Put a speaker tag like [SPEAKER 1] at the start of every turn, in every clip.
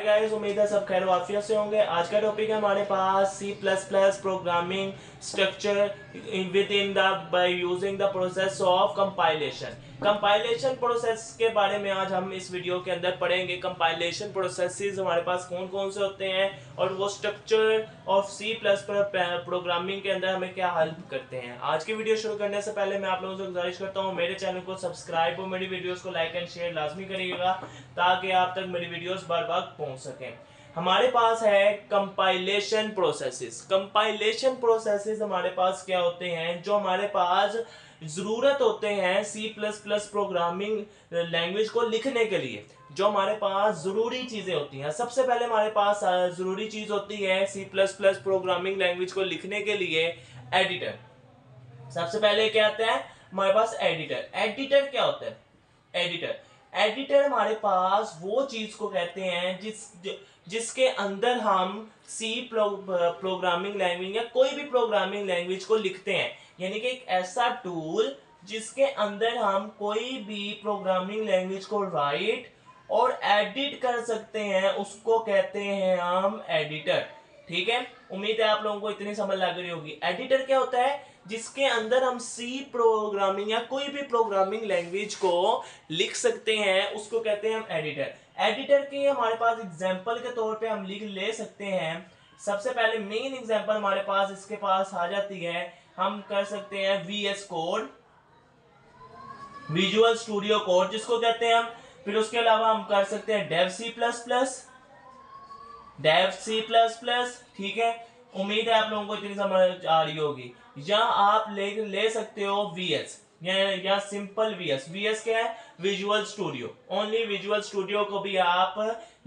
[SPEAKER 1] Guys, उम्मीद है सब खैर वाफियत से होंगे। आज का टॉपिक है हमारे पास C plus plus programming structure with in the by using the process of compilation. Compilation process के बारे में आज हम इस वीडियो के अंदर पढ़ेंगे। कंपाइलेशन प्रोसेसेस हमारे पास कौन कौन से होते हैं और वो structure of C plus programming के अंदर हमें क्या हेल्प करते हैं। आज की वीडियो शुरू करने से पहले मैं आप लोगों से गुजारिश करता हूँ मेरे चैनल को सब्सक्राइब और मेरी वीडियोस को लाइक एंड शेयर लाजमी करिएगा ताकि आप तक मेरी वीडियोस बार बार पहुंच सकें। हमारे पास है कंपाइलेशन प्रोसेसेस। कंपाइलेशन प्रोसेसेस हमारे पास क्या होते हैं, जो हमारे पास जरूरत होते हैं C plus plus programming language को लिखने के लिए। जो हमारे पास जरूरी चीजें होती हैं, सबसे पहले हमारे पास जरूरी चीज होती है C plus plus programming language को लिखने के लिए एडिटर। सबसे पहले क्या आता है हमारे पास एडिटर। एडिटर क्या होता है? एडिटर हमारे पास वो चीज को कहते हैं जिसके अंदर हम सी प्रोग्रामिंग लैंग्वेज या कोई भी प्रोग्रामिंग लैंग्वेज को लिखते हैं। यानी कि एक ऐसा टूल जिसके अंदर हम कोई भी प्रोग्रामिंग लैंग्वेज को राइट और एडिट कर सकते हैं, उसको कहते हैं हम एडिटर। ठीक है, उम्मीद है आप लोगों को इतनी समझ लग रही होगी। एडिटर क्या होता है? जिसके अंदर हम सी प्रोग्रामिंग या कोई भी प्रोग्रामिंग लैंग्वेज को लिख सकते हैं, उसको कहते हैं हम एडिटर। एडिटर के हमारे पास एग्जांपल के तौर पे हम लिख ले सकते हैं। सबसे पहले मेन एग्जांपल हमारे पास इसके पास आ जाती है, हम कर सकते हैं VS code, visual studio code जिसको कहते हैं हम। फिर उसके अलावा हम कर सकते हैं डेव सी प्लस प्लस। ठीक है, उम्मीद है आप लोगों को इतनी समझ आ रही होगी। या आप ले सकते हो VS या सिंपल VS क्या है? Visual studio. Only visual studio को भी आप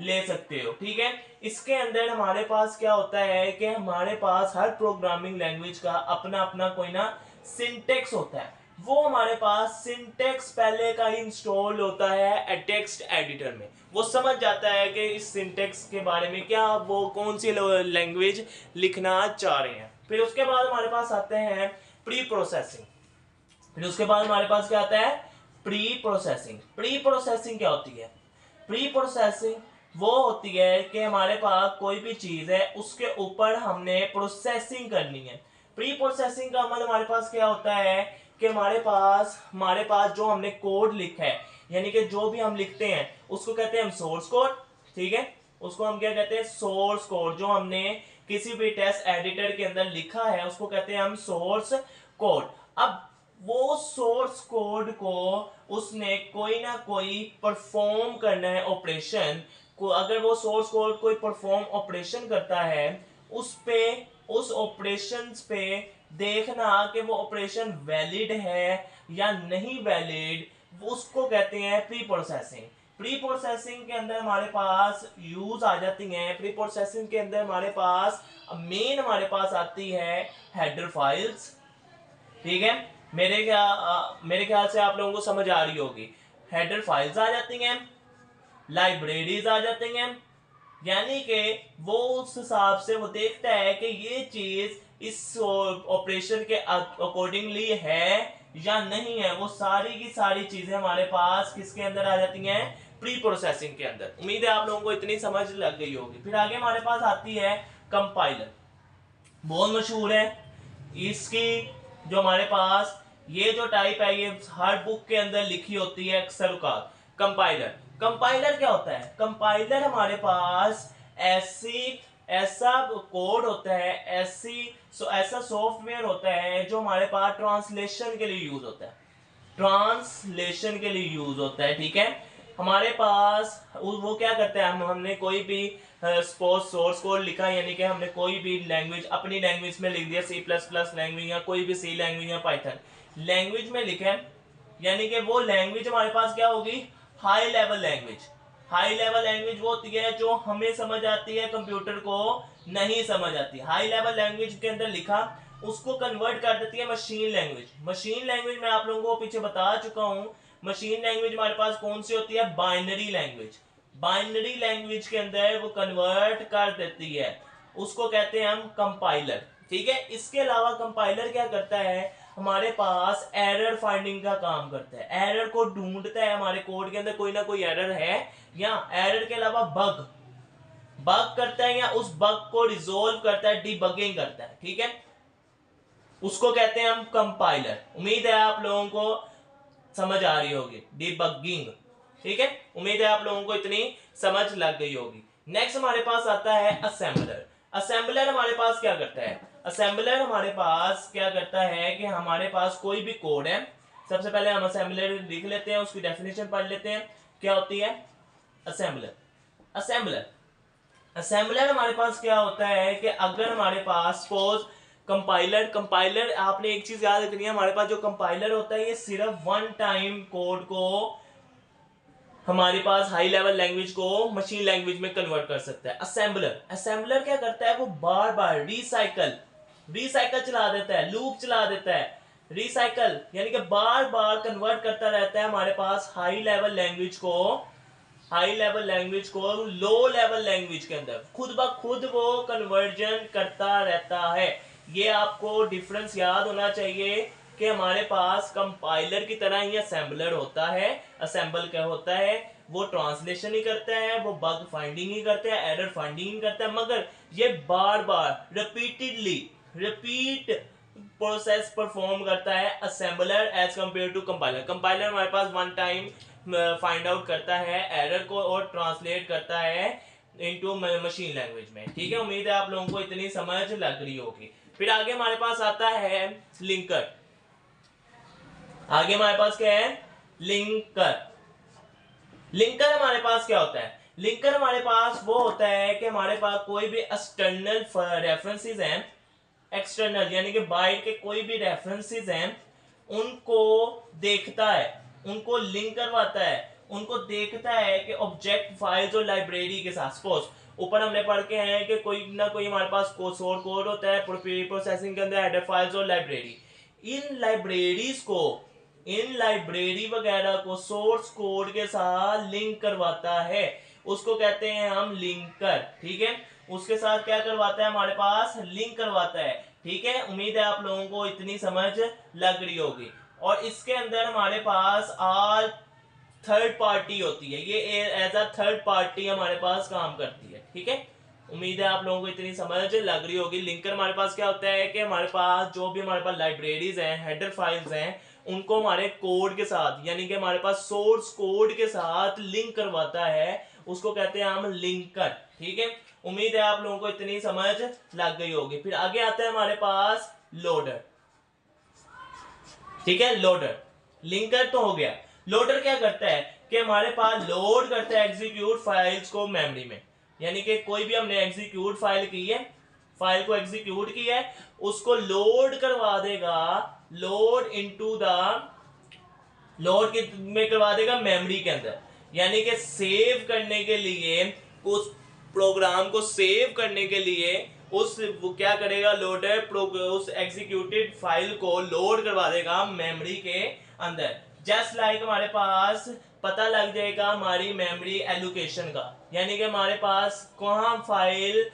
[SPEAKER 1] ले सकते हो। ठीक है, इसके अंदर हमारे पास क्या होता है कि हमारे पास हर प्रोग्रामिंग लैंग्वेज का अपना अपना कोई ना सिंटेक्स होता है। वो हमारे पास सिंटेक्स पहले का ही इंस्टॉल होता है टेक्स्ट एडिटर में। वो समझ जाता है कि इस सिंटेक्स के बारे में क्या वो कौन सी लैंग्वेज लिखना चाह रहे हैं। फिर उसके बाद हमारे पास आते हैं प्री प्रोसेसिंग। फिर उसके बाद हमारे पास क्या आता है? Pre processing. प्री प्रोसेसिंग क्या होती है? प्री प्रोसेसिंग वो होती है कि हमारे पास कोई भी चीज है उसके ऊपर हमने प्रोसेसिंग करनी है। प्री प्रोसेसिंग का अमल हमारे पास क्या होता है कि हमारे पास जो हमने कोड लिखा है, यानी कि जो भी हम लिखते हैं उसको कहते हैं हम सोर्स कोड। ठीक है, उसको हम क्या कहते हैं? Source code. जो हमने किसी भी टेक्स्ट एडिटर के अंदर लिखा है उसको कहते हैं हम सोर्स कोड। अब वो सोर्स कोड को उसने कोई ना कोई परफॉर्म करना है ऑपरेशन को। अगर वो सोर्स कोड कोई परफॉर्म ऑपरेशन करता है, उस ऑपरेशन पे देखना कि वो ऑपरेशन वैलिड है या नहीं वैलिड, उसको कहते हैं प्री प्रोसेसिंग। प्री प्रोसेसिंग के अंदर हमारे पास यूज आ जाती हैं। प्री प्रोसेसिंग के अंदर हमारे पास हमारे पास आती है हेडर फाइल्स। ठीक है, मेरे ख्याल से आप लोगों को समझ आ रही होगी। हेडर फाइल्स आ जाती हैं, लाइब्रेरीज आ जाती हैं। यानी कि वो उस हिसाब से वो देखता है कि ये चीज इस ऑपरेशन के अकॉर्डिंगली है या नहीं है। वो सारी की सारी चीजें हमारे पास किसके अंदर आ जाती हैं? प्री प्रोसेसिंग के अंदर। उम्मीद है आप लोगों को इतनी समझ लग गई होगी। फिर आगे हमारे पास आती है कंपाइलर। बहुत मशहूर है इसकी। जो हमारे पास ये जो टाइप है ये हर बुक के अंदर लिखी होती है अक्सर का। कंपाइलर। कंपाइलर क्या होता है? कंपाइलर हमारे पास ऐसा कोड होता है, ऐसा सॉफ्टवेयर होता है जो हमारे पास ट्रांसलेशन के लिए यूज होता है। ठीक है, हमारे पास वो क्या करता है, हमने कोई भी सोर्स कोड लिखा, यानी कि हमने कोई भी लैंग्वेज अपनी लैंग्वेज में लिख दिया, सी प्लस प्लस लैंग्वेज या कोई भी सी लैंग्वेज या पाइथन लैंग्वेज में लिखे, यानी कि वो लैंग्वेज हमारे पास क्या होगी? High level language. High level language वो होती है जो हमें समझ आती है, कंप्यूटर को नहीं समझ आती। हाई लेवल लैंग्वेज के अंदर लिखा उसको कन्वर्ट कर देती है मशीन लैंग्वेज। मशीन लैंग्वेज मैं आप लोगों को पीछे बता चुका हूं। मशीन लैंग्वेज हमारे पास कौन सी होती है? Binary language. बाइनरी लैंग्वेज के अंदर वो कन्वर्ट कर देती है, उसको कहते हैं हम कंपाइलर। ठीक है, इसके अलावा कंपाइलर क्या करता है? हमारे पास एरर फाइंडिंग का काम करता है। एरर को ढूंढता है, हमारे कोड के अंदर कोई ना कोई एरर है या एरर के अलावा बग। बग करता है या उस बग को रिजोल्व करता है, डिबगिंग करता है, ठीक है, उसको कहते हैं हम कंपाइलर। उम्मीद है आप लोगों को समझ आ रही होगी, डिबगिंग, ठीक है, उम्मीद है आप लोगों को इतनी समझ लग गई होगी। नेक्स्ट हमारे पास आता है असेंबलर। असेंबलर हमारे पास क्या करता है? असेंबलर हमारे पास क्या करता है कि हमारे पास कोई भी कोड है, सबसे पहले हम असेंबलर लिख लेते हैं, उसकी डेफिनेशन पढ़ लेते हैं क्या होती है असेंबलर। असेंबलर असेंबलर हमारे पास क्या होता है कि अगर हमारे पास सपोज कंपाइलर आपने एक चीज याद रखनी है, हमारे पास जो कंपाइलर होता है ये सिर्फ वन टाइम कोड को हमारे पास हाई लेवल लैंग्वेज को मशीन लैंग्वेज में कन्वर्ट कर सकता है। असेंबलर क्या करता है, वो बार बार रिसाइकल चला देता है, लूप चला देता है, रिसाइकल यानी कि बार बार कन्वर्ट करता रहता है हमारे पास हाई लेवल लैंग्वेज को लो लेवल लैंग्वेज के अंदर, खुद ब खुद वो कन्वर्जन करता रहता है। ये आपको डिफरेंस याद होना चाहिए कि हमारे पास कंपाइलर की तरह ही असेंबलर होता है। असेंबल क्या होता है, वो ट्रांसलेशन ही करता है, वो बग फाइंडिंग ही करता है, एरर फाइंडिंग ही करता है, मगर ये बार बार रिपीट प्रोसेस परफॉर्म करता है assembler as compare to compiler. Compiler हमारे पास वन टाइम फाइंड आउट करता है एरर को और ट्रांसलेट करता है इनटू मशीन लैंग्वेज में, ठीक है। उम्मीद है आप लोगों को इतनी समझ लग रही होगी। फिर आगे हमारे पास आता है लिंकर। आगे हमारे पास क्या है, लिंकर हमारे पास क्या होता है, लिंकर हमारे पास वो होता है कि हमारे पास कोई भी एक्सटर्नल रेफरेंसेस हैं, एक्सटर्नल यानी कि बाहर के कोई भी रेफरेंसेस हैं, उनको देखता है, उनको लिंक करवाता है, उनको देखता है कि ऑब्जेक्ट फाइल्स और लाइब्रेरी के साथ। सपोज ऊपर हमने पढ़ के हैं कि कोई ना कोई हमारे पास सोर्स कोड होता है प्रोसेसिंग के अंदर, हेडर फाइल्स और लाइब्रेरी, इन लाइब्रेरी वगैरह को सोर्स कोड के साथ लिंक करवाता है, उसको कहते हैं हम लिंकर, ठीक है। उसके साथ क्या करवाता है, हमारे पास लिंक करवाता है, ठीक है। उम्मीद है आप लोगों को इतनी समझ लग रही होगी। और इसके अंदर हमारे पास ऑल थर्ड पार्टी होती है, ये एज अ थर्ड पार्टी हमारे पास काम करती है, ठीक है। उम्मीद है आप लोगों को इतनी समझ लग रही होगी। लिंकर हमारे पास क्या होता है कि हमारे पास जो भी हमारे पास लाइब्रेरीज हैं, हेडर फाइल्स हैं, उनको हमारे कोड के साथ यानी कि हमारे पास सोर्स कोड के साथ लिंक करवाता है, उसको कहते हैं हम लिंकर, ठीक है। उम्मीद है आप लोगों को इतनी समझ लग गई होगी। फिर आगे आता है हमारे पास लोडर, ठीक है। लोडर लिंकर तो हो गया। लोडर क्या करता है कि हमारे पास लोड करता है एग्जीक्यूट फाइल्स को मेमोरी में, यानी कि कोई भी हमने एग्जीक्यूट फाइल की है, फाइल को एग्जीक्यूट किया है, उसको लोड करवा देगा, लोड में करवा देगा मेमोरी के अंदर, यानी कि सेव करने के लिए, उस प्रोग्राम को सेव करने के लिए वो क्या करेगा, लोडर उस एग्जीक्यूटेड फाइल को लोड करवा देगा मेमोरी के अंदर। जस्ट लाइक हमारे पास पता लग जाएगा हमारी मेमोरी एलोकेशन का, यानी कि हमारे पास कहाँ फाइल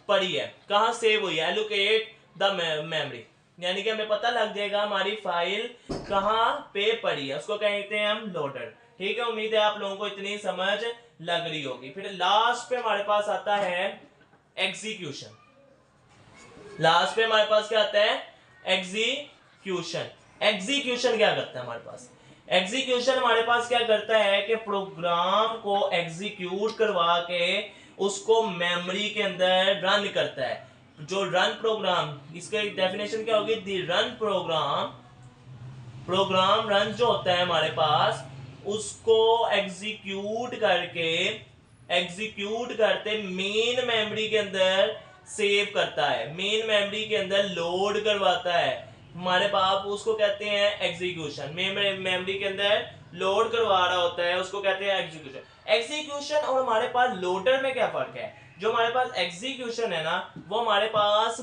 [SPEAKER 1] पड़ी है, कहाँ सेव हुई है, एलोकेट द मेमोरी, यानी कि हमें पता लग जाएगा हमारी फाइल कहाँ पे पड़ी है, उसको कहते हैं हम लोडर, ठीक है। उम्मीद है आप लोगों को इतनी समझ लग रही होगी। फिर लास्ट पे हमारे पास आता है एग्जीक्यूशन। लास्ट पे हमारे पास क्या आता है, एग्जीक्यूशन। एग्जीक्यूशन क्या करता है हमारे पास, एग्जीक्यूशन हमारे पास क्या करता है कि प्रोग्राम को एग्जीक्यूट करवा के उसको मेमोरी के अंदर रन करता है। जो रन प्रोग्राम, इसका डेफिनेशन क्या होगी, दी रन प्रोग्राम रन जो होता है हमारे पास, उसको एग्जीक्यूट करते मेन मेमोरी के अंदर सेव करता है, मेन मेमोरी के अंदर लोड करवाता है हमारे पास, उसको कहते हैं एग्जीक्यूशन। मेमोरी के अंदर लोड करवा रहा होता है, उसको कहते हैं एग्जीक्यूशन। एग्जीक्यूशन और हमारे पास लोडर में क्या फर्क है, जो हमारे पास एग्जीक्यूशन है ना, वो हमारे पास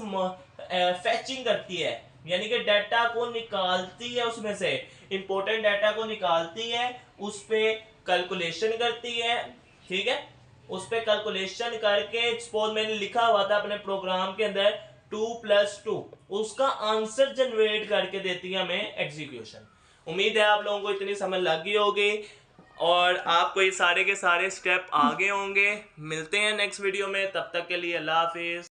[SPEAKER 1] फेचिंग करती है, यानी कि डाटा को निकालती है, उसमें से इंपॉर्टेंट डाटा को निकालती है, उस पे कैलकुलेशन करती है, ठीक है। उस पे कैलकुलेशन करके, सपोज मैंने लिखा हुआ था अपने प्रोग्राम के अंदर 2+2, उसका आंसर जनरेट करके देती है हमें एग्जीक्यूशन। उम्मीद है आप लोगों को इतनी समझ लग गई होगी। और आपको ये सारे के सारे स्टेप आगे होंगे। मिलते हैं नेक्स्ट वीडियो में, तब तक के लिए अल्लाह हाफिज़।